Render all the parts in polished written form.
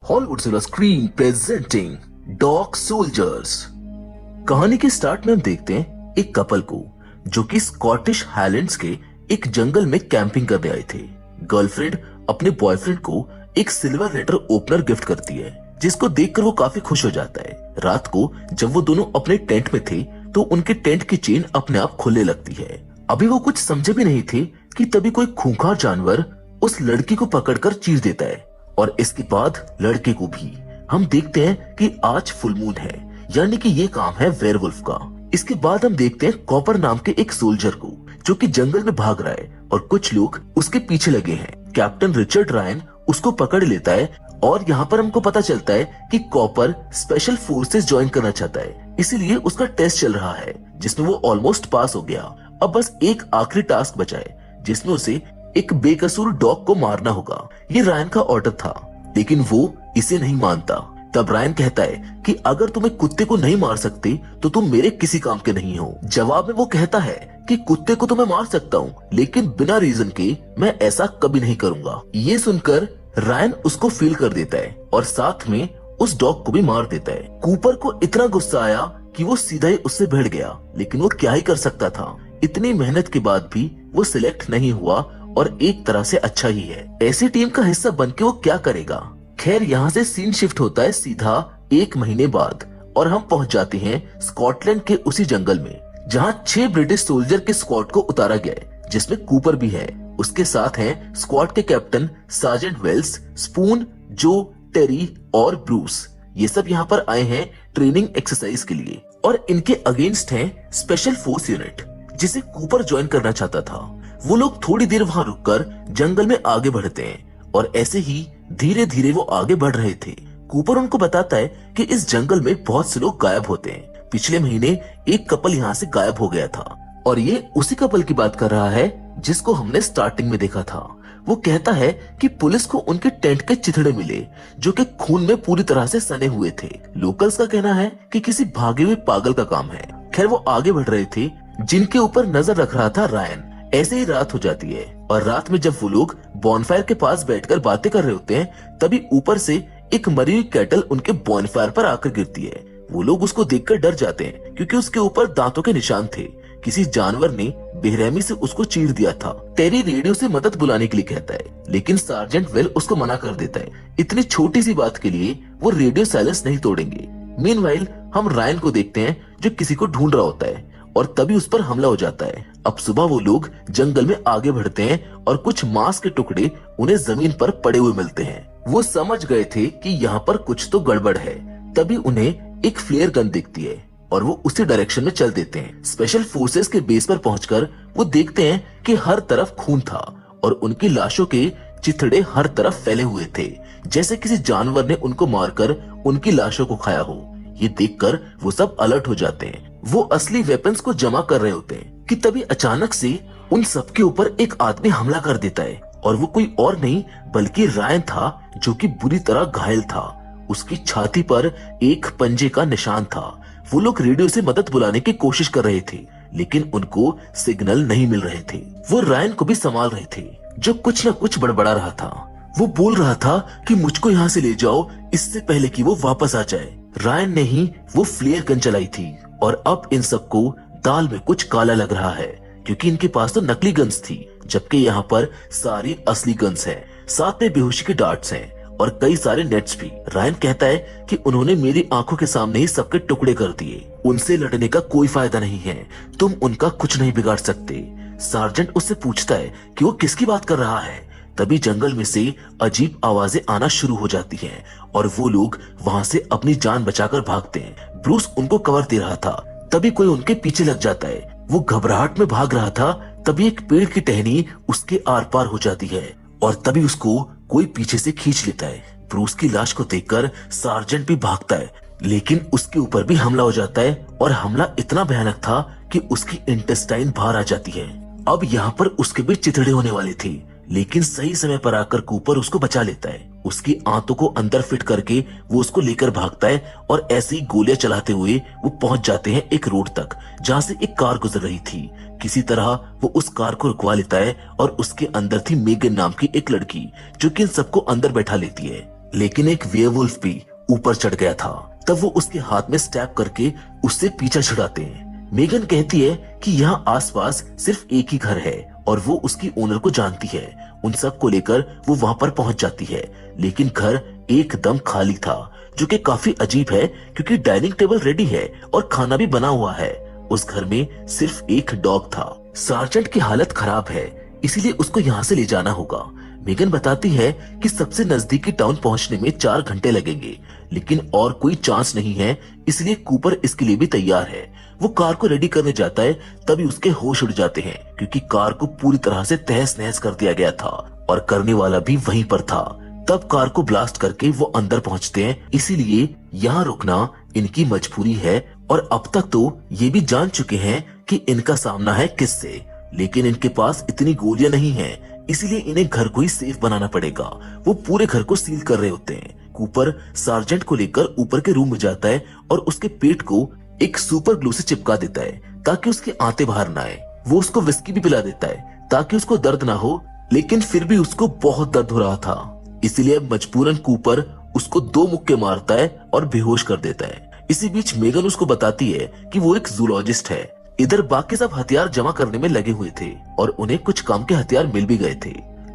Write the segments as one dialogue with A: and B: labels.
A: Hollywood silver screen presenting dog soldiers. कहानी के start में हम देखते हैं एक कपल को जो कि स्कॉटिश हाईलैंड्स के एक जंगल में कैंपिंग करने आए थे। गर्लफ्रेंड अपने बॉयफ्रेंड को एक सिल्वर लेटर ओपनर गिफ्ट करती है जिसको देखकर वो काफी खुश हो जाता है। रात को जब वो दोनों अपने टेंट में थे तो उनके टेंट की चेन अपने आप खुलने लगती है। अभी वो कुछ समझे भी नहीं थे कि तभी कोई खूंखार जानवर उस लड़की को पकड़कर चीर देता है और इसके बाद लड़के को भी। हम देखते हैं कि आज फुल मून है, यानी कि ये काम है वेयरवुल्फ का। इसके बाद हम देखते हैं कॉपर नाम के एक सोल्जर को जो कि जंगल में भाग रहा है और कुछ लोग उसके पीछे लगे हैं। कैप्टन रिचर्ड रायन उसको पकड़ लेता है और यहाँ पर हमको पता चलता है कि कॉपर स्पेशल फोर्सेस ज्वाइन करना चाहता है, इसीलिए उसका टेस्ट चल रहा है जिसमें वो ऑलमोस्ट पास हो गया। अब बस एक आखिरी टास्क बचा है जिसमें उसे एक बेकसूर डॉग को मारना होगा। ये रायन का ऑर्डर था लेकिन वो इसे नहीं मानता। तब रायन कहता है कि अगर तुम एक कुत्ते को नहीं मार सकते तो तुम मेरे किसी काम के नहीं हो। जवाब में वो कहता है कि कुत्ते को तो मैं मार सकता हूँ लेकिन बिना रीजन के मैं ऐसा कभी नहीं करूंगा। ये सुनकर रायन उसको फील कर देता है और साथ में उस डॉग को भी मार देता है। कूपर को इतना गुस्सा आया कि वो सीधा ही उससे भिड़ गया, लेकिन वो क्या ही कर सकता था। इतनी मेहनत के बाद भी वो सिलेक्ट नहीं हुआ और एक तरह से अच्छा ही है। ऐसी टीम का हिस्सा बनके वो क्या करेगा। खैर यहाँ से सीन शिफ्ट होता है सीधा 1 महीने बाद और हम पहुंच जाते हैं स्कॉटलैंड के उसी जंगल में जहां 6 ब्रिटिश सोल्जर के स्क्वाड को उतारा गया है जिसमें कूपर भी है। उसके साथ हैं स्क्वाड के कैप्टन सार्जेंट वेल्स, स्पून, जो, टेरी और ब्रूस। ये सब यहाँ पर आए हैं ट्रेनिंग एक्सरसाइज के लिए और इनके अगेंस्ट है स्पेशल फोर्स यूनिट जिसे कूपर ज्वाइन करना चाहता था। वो लोग थोड़ी देर वहां रुककर जंगल में आगे बढ़ते हैं और ऐसे ही धीरे धीरे वो आगे बढ़ रहे थे। कूपर उनको बताता है कि इस जंगल में बहुत से लोग गायब होते हैं। पिछले महीने एक कपल यहाँ से गायब हो गया था और ये उसी कपल की बात कर रहा है जिसको हमने स्टार्टिंग में देखा था। वो कहता है कि पुलिस को उनके टेंट के चिथड़े मिले जो कि खून में पूरी तरह से सने हुए थे। लोकल्स का कहना है कि किसी भागे हुए पागल का काम है। खैर वो आगे बढ़ रहे थे जिनके ऊपर नजर रख रहा था रायन। ऐसे ही रात हो जाती है और रात में जब वो लोग बॉनफायर के पास बैठकर बातें कर रहे होते हैं तभी ऊपर से एक मरी हुई कैटल उनके बॉनफायर पर आकर गिरती है। वो लोग उसको देखकर डर जाते हैं क्योंकि उसके ऊपर दांतों के निशान थे। किसी जानवर ने बेरहमी से उसको चीर दिया था। टेरी रेडियो से मदद बुलाने के लिए कहता है लेकिन सार्जेंट वेल उसको मना कर देता है। इतनी छोटी सी बात के लिए वो रेडियो साइलेंस नहीं तोड़ेंगे। मीनवाइल हम रायन को देखते हैं जो किसी को ढूंढ रहा होता है और तभी उस पर हमला हो जाता है। अब सुबह वो लोग जंगल में आगे बढ़ते हैं और कुछ मांस के टुकड़े उन्हें जमीन पर पड़े हुए मिलते हैं। वो समझ गए थे कि यहाँ पर कुछ तो गड़बड़ है। तभी उन्हें एक फ्लेयर गन दिखती है और वो उसी डायरेक्शन में चल देते हैं। स्पेशल फोर्सेस के बेस पर पहुंचकर वो देखते हैं कि हर तरफ खून था और उनकी लाशों के चिथड़े हर तरफ फैले हुए थे जैसे किसी जानवर ने उनको मारकर उनकी लाशों को खाया हो। ये देखकर वो सब अलर्ट हो जाते हैं। वो असली वेपन्स को जमा कर रहे होते हैं कि तभी अचानक से उन सबके ऊपर एक आदमी हमला कर देता है और वो कोई और नहीं बल्कि रायन था जो कि बुरी तरह घायल था। उसकी छाती पर एक पंजे का निशान था। वो लोग रेडियो से मदद बुलाने की कोशिश कर रहे थे लेकिन उनको सिग्नल नहीं मिल रहे थे। वो रायन को भी संभाल रहे थे जो कुछ न कुछ बड़बड़ा रहा था। वो बोल रहा था कि मुझको यहाँ से ले जाओ इससे पहले कि वो वापस आ जाए। रायन ने ही वो फ्लेयर गन चलाई थी और अब इन सबको दाल में कुछ काला लग रहा है क्योंकि इनके पास तो नकली गन्स थी जबकि यहाँ पर सारी असली गन्स हैं। साथ में बेहोशी के डार्ट्स हैं और कई सारे नेट्स भी। रायन कहता है कि उन्होंने मेरी आंखों के सामने ही सबके टुकड़े कर दिए। उनसे लड़ने का कोई फायदा नहीं है, तुम उनका कुछ नहीं बिगाड़ सकते। सार्जेंट उससे पूछता है कि वो किसकी बात कर रहा है। तभी जंगल में से अजीब आवाजें आना शुरू हो जाती हैं और वो लोग वहां से अपनी जान बचाकर भागते हैं। ब्रूस उनको कवर दे रहा था तभी कोई उनके पीछे लग जाता है। वो घबराहट में भाग रहा था तभी एक पेड़ की टहनी उसके आर पार हो जाती है और तभी उसको कोई पीछे से खींच लेता है। ब्रूस की लाश को देखकर सार्जेंट भी भागता है लेकिन उसके ऊपर भी हमला हो जाता है और हमला इतना भयानक था कि उसकी इंटेस्टाइन बाहर आ जाती है। अब यहाँ पर उसके भी चिथड़े होने वाले थे लेकिन सही समय पर आकर कूपर उसको बचा लेता है। उसकी आंतों को अंदर फिट करके वो उसको लेकर भागता है और ऐसी गोलियां चलाते हुए वो पहुंच जाते हैं एक रोड तक जहां से एक कार गुजर रही थी। किसी तरह वो उस कार को रुकवा लेता है और उसके अंदर थी मेगन नाम की एक लड़की जो कि इन सबको अंदर बैठा लेती है। लेकिन एक वेयरवुल्फ भी ऊपर चढ़ गया था। तब वो उसके हाथ में स्टैब करके उससे पीछा छुड़ाते हैं। मेगन कहती है कि यहाँ आसपास सिर्फ एक ही घर है और वो उसकी ओनर को जानती है। उन सब को लेकर वो वहां पर पहुंच जाती है, लेकिन घर एकदम खाली था, जो कि काफी अजीब है क्योंकि डाइनिंग टेबल रेडी है और खाना भी बना हुआ है। उस घर में सिर्फ एक डॉग था। सार्जेंट की हालत खराब है, इसीलिए उसको यहाँ से ले जाना होगा। मेगन बताती है कि सबसे नजदीकी टाउन पहुंचने में 4 घंटे लगेंगे, लेकिन और कोई चांस नहीं है, इसलिए कूपर इसके लिए भी तैयार है। वो कार को रेडी करने जाता है, तभी उसके होश उड़ जाते हैं क्योंकि कार को पूरी तरह से तहस नहस कर दिया गया था और करने वाला भी वहीं पर था। तब कार को ब्लास्ट करके वो अंदर पहुंचते हैं, इसीलिए यहाँ रुकना इनकी मजबूरी है। और अब तक तो ये भी जान चुके हैं कि इनका सामना है किससे, लेकिन इनके पास इतनी गोलियां नहीं हैं, इसीलिए इन्हें घर को ही सेफ बनाना पड़ेगा। वो पूरे घर को सील कर रहे होते हैं। कूपर सार्जेंट को लेकर ऊपर के रूम में जाता है और उसके पेट को एक सुपर ग्लू से चिपका देता है ताकि उसके आंते बाहर ना आए। वो उसको विस्की भी पिला देता है ताकि उसको दर्द ना हो, लेकिन फिर भी उसको बहुत दर्द हो रहा था, इसीलिए मजबूरन कूपर उसको 2 मुक्के मारता है और बेहोश कर देता है। इसी बीच मेगन उसको बताती है कि वो एक जूलॉजिस्ट है। इधर बाकी सब हथियार जमा करने में लगे हुए थे और उन्हें कुछ काम के हथियार मिल भी गए थे।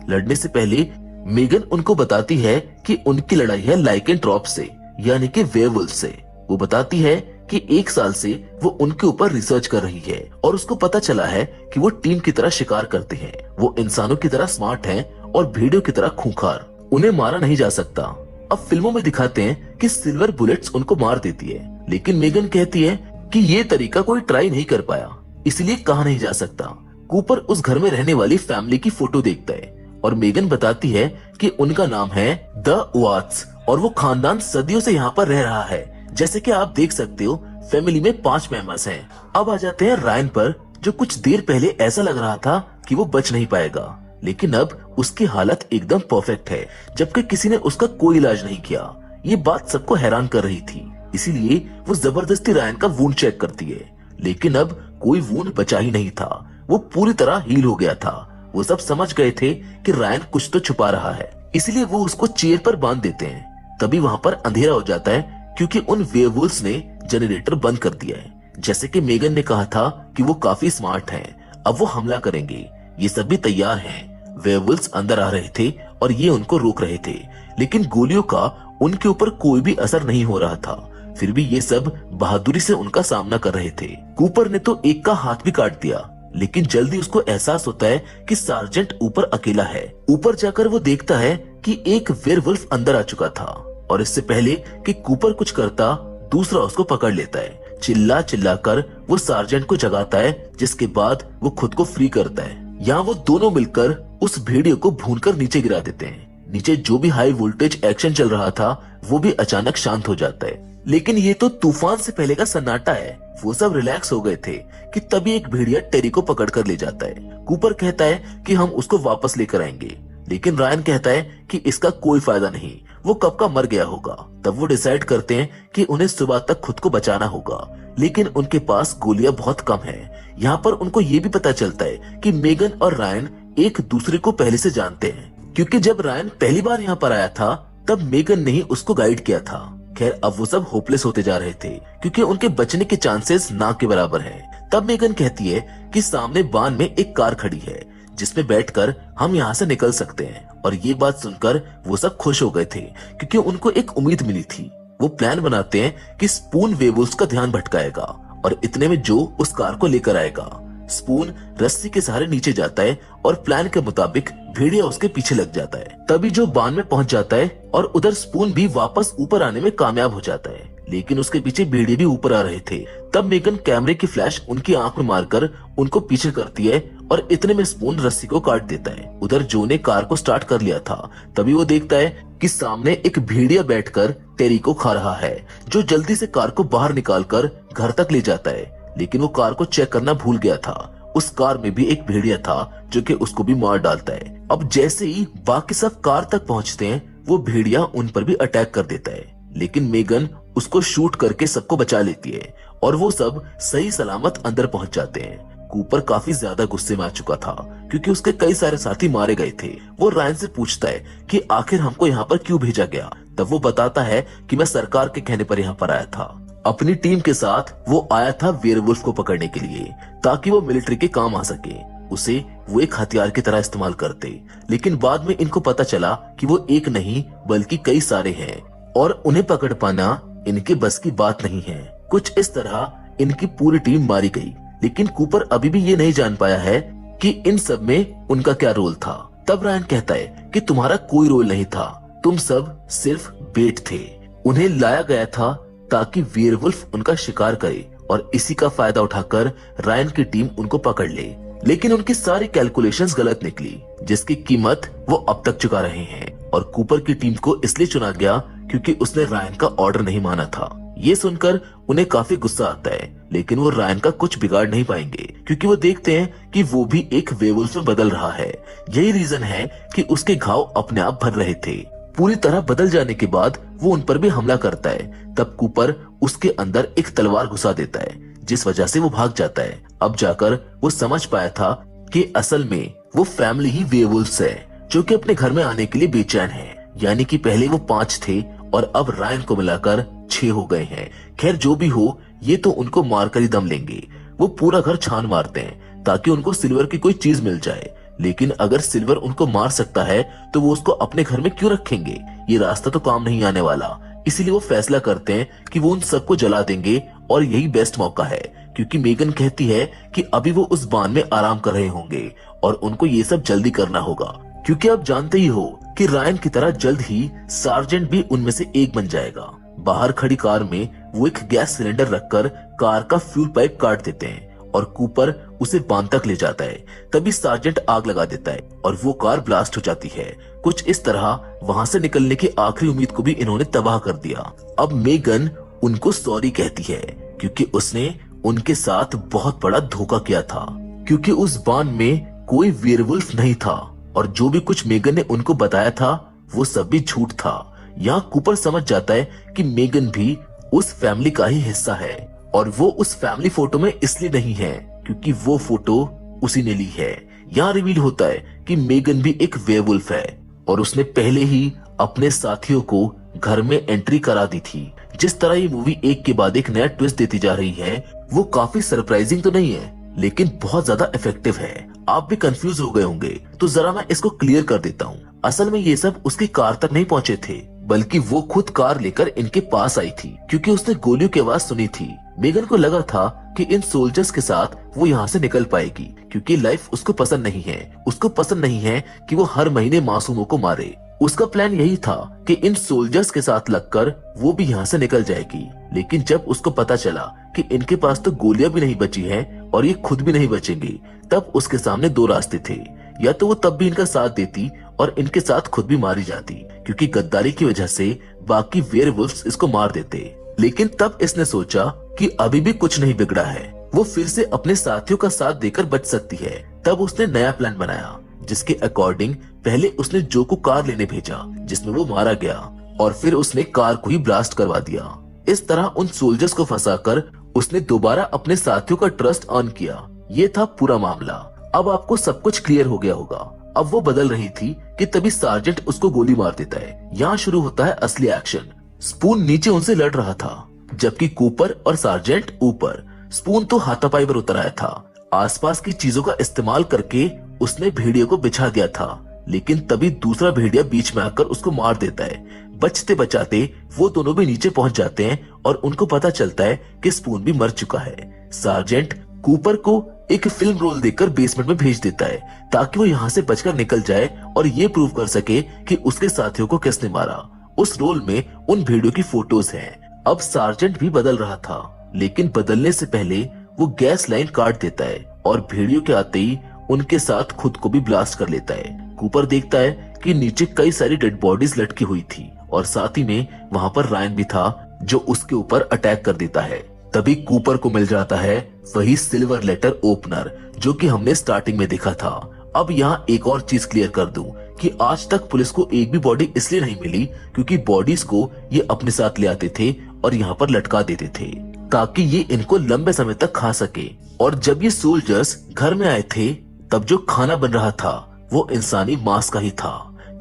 A: लड़ने से पहले मेगन उनको बताती है कि उनकी लड़ाई है लाइकेंट्रॉप से, यानी कि वेयरवुल्फ से। वो बताती है कि 1 साल से वो उनके ऊपर रिसर्च कर रही है और उसको पता चला है कि वो टीम की तरह शिकार करते हैं। वो इंसानों की तरह स्मार्ट हैं और भेड़ियों की तरह खूंखार। उन्हें मारा नहीं जा सकता। अब फिल्मों में दिखाते हैं कि सिल्वर बुलेट्स उनको मार देती है, लेकिन मेगन कहती है कि ये तरीका कोई ट्राई नहीं कर पाया, इसलिए कहा नहीं जा सकता। कूपर उस घर में रहने वाली फैमिली की फोटो देखता है और मेगन बताती है कि उनका नाम है द वाट्स और वो खानदान सदियों से यहाँ पर रह रहा है। जैसे कि आप देख सकते हो, फैमिली में 5 मेंबर्स हैं। अब आ जाते हैं रायन पर, जो कुछ देर पहले ऐसा लग रहा था कि वो बच नहीं पाएगा, लेकिन अब उसकी हालत एकदम परफेक्ट है, जबकि किसी ने उसका कोई इलाज नहीं किया। ये बात सबको हैरान कर रही थी, इसीलिए वो जबरदस्ती रायन का वुंड चेक करती है, लेकिन अब कोई वुंड बचा ही नहीं था। वो पूरी तरह हील हो गया था। वो सब समझ गए थे कि रायन कुछ तो छुपा रहा है, इसलिए वो उसको चेयर पर बांध देते हैं। तभी वहाँ पर अंधेरा हो जाता है क्योंकि उन वेयरवुल्व्स ने जनरेटर बंद कर दिया है। जैसे कि मेगन ने कहा था कि वो काफी स्मार्ट हैं, अब वो हमला करेंगे। ये सब भी तैयार हैं। वेयरवुल्व्स अंदर आ रहे थे और ये उनको रोक रहे थे, लेकिन गोलियों का उनके ऊपर कोई भी असर नहीं हो रहा था। फिर भी ये सब बहादुरी से उनका सामना कर रहे थे। कूपर ने तो एक का हाथ भी काट दिया, लेकिन जल्दी उसको एहसास होता है कि सार्जेंट ऊपर अकेला है। ऊपर जाकर वो देखता है कि एक वेयरवुल्फ अंदर आ चुका था और इससे पहले कि कूपर कुछ करता, दूसरा उसको पकड़ लेता है। चिल्ला चिल्ला कर वो सार्जेंट को जगाता है, जिसके बाद वो खुद को फ्री करता है। यहाँ वो दोनों मिलकर उस भेड़िए को भूनकर नीचे गिरा देते हैं। नीचे जो भी हाई वोल्टेज एक्शन चल रहा था वो भी अचानक शांत हो जाता है। लेकिन ये तो तूफान से पहले का सन्नाटा है। वो सब रिलैक्स हो गए थे कि तभी एक भेड़िया टेरी को पकड़ कर ले जाता है। कूपर कहता है कि हम उसको वापस लेकर आएंगे, लेकिन रायन कहता है कि इसका कोई फायदा नहीं, वो कब का मर गया होगा। तब वो डिसाइड करते हैं कि उन्हें सुबह तक खुद को बचाना होगा, लेकिन उनके पास गोलियां बहुत कम हैं। यहाँ पर उनको ये भी पता चलता है कि मेगन और रायन एक दूसरे को पहले से जानते हैं, क्योंकि जब रायन पहली बार यहाँ पर आया था तब मेगन ने ही उसको गाइड किया था। खैर, अब वो सब होपलेस होते जा रहे थे क्योंकि उनके बचने के चांसेस ना के बराबर हैं। तब मेगन कहती है कि सामने बान में एक कार खड़ी है जिसमें बैठकर हम यहाँ से निकल सकते हैं। और ये बात सुनकर वो सब खुश हो गए थे क्योंकि उनको एक उम्मीद मिली थी। वो प्लान बनाते हैं कि स्पून वेवुल्व्स का ध्यान भटकाएगा और इतने में जो उस कार को लेकर आएगा। स्पून रस्सी के सहारे नीचे जाता है और प्लान के मुताबिक भेड़िया उसके पीछे लग जाता है। तभी जो बान में पहुंच जाता है और उधर स्पून भी वापस ऊपर आने में कामयाब हो जाता है, लेकिन उसके पीछे भेड़िए भी ऊपर आ रहे थे। तब मेगन कैमरे की फ्लैश उनकी आंख में मारकर उनको पीछे करती है और इतने में स्पून रस्सी को काट देता है। उधर जो ने कार को स्टार्ट कर लिया था, तभी वो देखता है कि सामने एक भेड़िया बैठकर टेरी को खा रहा है, जो जल्दी से कार को बाहर निकालकर घर तक ले जाता है। लेकिन वो कार को चेक करना भूल गया था। उस कार में भी एक भेड़िया था जो कि उसको भी मार डालता है। अब जैसे ही बाकी सब कार तक पहुंचते हैं, वो भेड़िया उन पर भी अटैक कर देता है, लेकिन मेगन उसको शूट करके सबको बचा लेती है और वो सब सही सलामत अंदर पहुंच जाते हैं। कूपर काफी ज्यादा गुस्से में आ चुका था क्योंकि उसके कई सारे साथी मारे गए थे। वो रायन से पूछता है कि आखिर हमको यहाँ पर क्यों भेजा गया। तब वो बताता है कि मैं सरकार के कहने पर यहाँ पर आया था। अपनी टीम के साथ वो आया था वेयरवुल्फ को पकड़ने के लिए, ताकि वो मिलिट्री के काम आ सके, उसे वो एक हथियार की तरह इस्तेमाल करते। लेकिन बाद में इनको पता चला कि वो एक नहीं बल्कि कई सारे हैं और उन्हें पकड़ पाना इनके बस की बात नहीं है। कुछ इस तरह इनकी पूरी टीम मारी गई, लेकिन कूपर अभी भी ये नहीं जान पाया है कि इन सब में उनका क्या रोल था। तब रायन कहता है कि तुम्हारा कोई रोल नहीं था, तुम सब सिर्फ बेट थे। उन्हें लाया गया था ताकि वेयरवुल्फ उनका शिकार करे और इसी का फायदा उठाकर रायन की टीम उनको पकड़ ले। लेकिन उनकी सारी कैलकुलेशंस गलत निकली, जिसकी कीमत वो अब तक चुका रहे हैं। और कूपर की टीम को इसलिए चुना गया क्योंकि उसने रायन का ऑर्डर नहीं माना था। ये सुनकर उन्हें काफी गुस्सा आता है, लेकिन वो रायन का कुछ बिगाड़ नहीं पाएंगे क्योंकि वो देखते हैं कि वो भी एक वेयरवुल्फ में बदल रहा है। यही रीजन है कि उसके घाव अपने आप भर रहे थे। पूरी तरह बदल जाने के बाद वो उन पर भी हमला करता है। तब कूपर उसके अंदर एक तलवार घुसा देता है, जिस वजह से वो भाग जाता है। अब जाकर वो समझ पाया था कि असल में वो फैमिली ही वेयरवुल्फ्स है, जो कि अपने घर में आने के लिए बेचैन है। यानी कि पहले वो 5 थे और अब रायन को मिलाकर 6 हो गए हैं। खैर जो भी हो, ये तो उनको मारकर ही दम लेंगे। वो पूरा घर छान मारते हैं ताकि उनको सिल्वर की कोई चीज मिल जाए, लेकिन अगर सिल्वर उनको मार सकता है तो वो उसको अपने घर में क्यों रखेंगे? ये रास्ता तो काम नहीं आने वाला। इसीलिए वो फैसला करते हैं कि वो उन सबको जला देंगे और यही बेस्ट मौका है, क्योंकि मेगन कहती है कि अभी वो उस बान में आराम कर रहे होंगे और उनको ये सब जल्दी करना होगा, क्योंकि आप जानते ही हो कि रायन की तरह जल्द ही सार्जेंट भी उनमें से एक बन जाएगा। बाहर खड़ी कार में वो एक गैस सिलेंडर रखकर कार का फ्यूल पाइप काट देते हैं और कूपर उसे बांध तक ले जाता है। तभी सार्जेंट आग लगा देता है और वो कार ब्लास्ट हो जाती है। कुछ इस तरह वहां से निकलने की आखिरी उम्मीद को भी इन्होंने तबाह कर दिया। अब मेगन उनको सॉरी कहती है क्योंकि उसने उनके साथ बहुत बड़ा धोखा किया था, क्योंकि उस बान में कोई वेयरवुल्फ नहीं था और जो भी कुछ मेगन ने उनको बताया था वो सब भी झूठ था। यहाँ कूपर समझ जाता है कि मेगन भी उस फैमिली का ही हिस्सा है और वो उस फैमिली फोटो में इसलिए नहीं है क्योंकि वो फोटो उसी ने ली है। यहाँ रिवील होता है कि मेगन भी एक वेयरवुल्फ है और उसने पहले ही अपने साथियों को घर में एंट्री करा दी थी। जिस तरह ये मूवी एक के बाद एक नया ट्विस्ट देती जा रही है, वो काफी सरप्राइजिंग तो नहीं है, लेकिन बहुत ज्यादा इफेक्टिव है। आप भी कंफ्यूज हो गए होंगे, तो जरा मैं इसको क्लियर कर देता हूँ। असल में ये सब उसकी कार तक नहीं पहुँचे थे, बल्कि वो खुद कार लेकर इनके पास आई थी क्योंकि उसने गोलियों की आवाज सुनी थी। मेगन को लगा था कि इन सोल्जर्स के साथ वो यहाँ से निकल पाएगी, क्योंकि लाइफ उसको पसंद नहीं है। उसको पसंद नहीं है कि वो हर महीने मासूमों को मारे। उसका प्लान यही था कि इन सोल्जर्स के साथ लगकर वो भी यहाँ से निकल जाएगी। लेकिन जब उसको पता चला कि इनके पास तो गोलियां भी नहीं बची हैं और ये खुद भी नहीं बचेंगी, तब उसके सामने 2 रास्ते थे। या तो वो तब भी इनका साथ देती और इनके साथ खुद भी मारी जाती, क्योंकि गद्दारी की वजह से बाकी वेयरवुल्फ्स इसको मार देते। लेकिन तब इसने सोचा कि अभी भी कुछ नहीं बिगड़ा है, वो फिर से अपने साथियों का साथ देकर बच सकती है। तब उसने नया प्लान बनाया, जिसके अकॉर्डिंग पहले उसने जो को कार लेने भेजा जिसमें वो मारा गया, और फिर उसने कार को ही ब्लास्ट करवा दिया। इस तरह उन सोल्जर्स को फंसाकर उसने दोबारा अपने साथियों का ट्रस्ट अर्न किया। ये था पूरा मामला। अब आपको सब कुछ क्लियर हो गया होगा। अब वो बदल रही थी कि तभी सार्जेंट उसको गोली मार देता है। यहाँ शुरू होता है असली एक्शन। स्पून नीचे उनसे लड़ रहा था, जबकि कूपर और सार्जेंट ऊपर। स्पून तो हाथापाई पर उतर आया था। आसपास की चीजों का इस्तेमाल करके उसने भेड़िए को बिछा दिया था, लेकिन तभी दूसरा भेड़िया बीच में आकर उसको मार देता है। बचते बचाते वो दोनों भी नीचे पहुंच जाते हैं और उनको पता चलता है कि स्पून भी मर चुका है। सार्जेंट कूपर को एक फिल्म रोल देकर बेसमेंट में भेज देता है ताकि वो यहाँ से बचकर निकल जाए और ये प्रूव कर सके कि उसके साथियों को किसने मारा। उस रोल में उन भेड़ियों की फोटोज हैं। अब सार्जेंट भी बदल रहा था, लेकिन बदलने से पहले वो गैस लाइन काट देता है और भेड़ियों के आते ही उनके साथ खुद को भी ब्लास्ट कर लेता है। कूपर देखता है कि नीचे कई सारी डेड बॉडीज लटकी हुई थी और साथ ही में वहाँ पर रायन भी था, जो उसके ऊपर अटैक कर देता है। तभी कूपर को मिल जाता है वही सिल्वर लेटर ओपनर जो कि हमने स्टार्टिंग में देखा था। अब यहाँ एक और चीज क्लियर कर दूं कि आज तक पुलिस को एक भी बॉडी इसलिए नहीं मिली क्योंकि बॉडीज को ये अपने साथ ले आते थे और यहाँ पर लटका देते थे ताकि ये इनको लंबे समय तक खा सके। और जब ये सोल्जर्स घर में आए थे, तब जो खाना बन रहा था वो इंसानी मांस का ही था।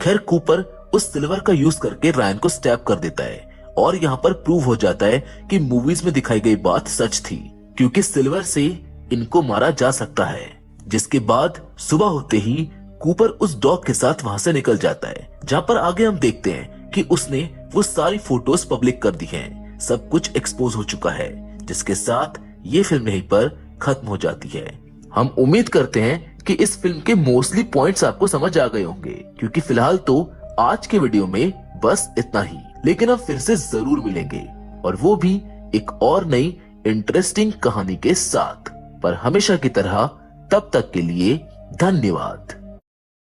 A: खैर कूपर उस सिल्वर का यूज करके रायन को स्टैप कर देता है और यहाँ पर प्रूव हो जाता है कि मूवीज में दिखाई गई बात सच थी, क्योंकि सिल्वर से इनको मारा जा सकता है। जिसके बाद सुबह होते ही कूपर उस डॉग के साथ वहां से निकल जाता है, जहाँ पर आगे हम देखते हैं कि उसने वो सारी फोटोज पब्लिक कर दी हैं। सब कुछ एक्सपोज हो चुका है, जिसके साथ ये फिल्म यहीं पर खत्म हो जाती है। हम उम्मीद करते हैं कि इस फिल्म के मोस्टली पॉइंट्स आपको समझ आ गए होंगे, क्योंकि फिलहाल तो आज के वीडियो में बस इतना ही। लेकिन अब फिर से जरूर मिलेंगे, और वो भी एक और नई इंटरेस्टिंग कहानी के साथ। पर हमेशा की तरह तब तक के लिए धन्यवाद।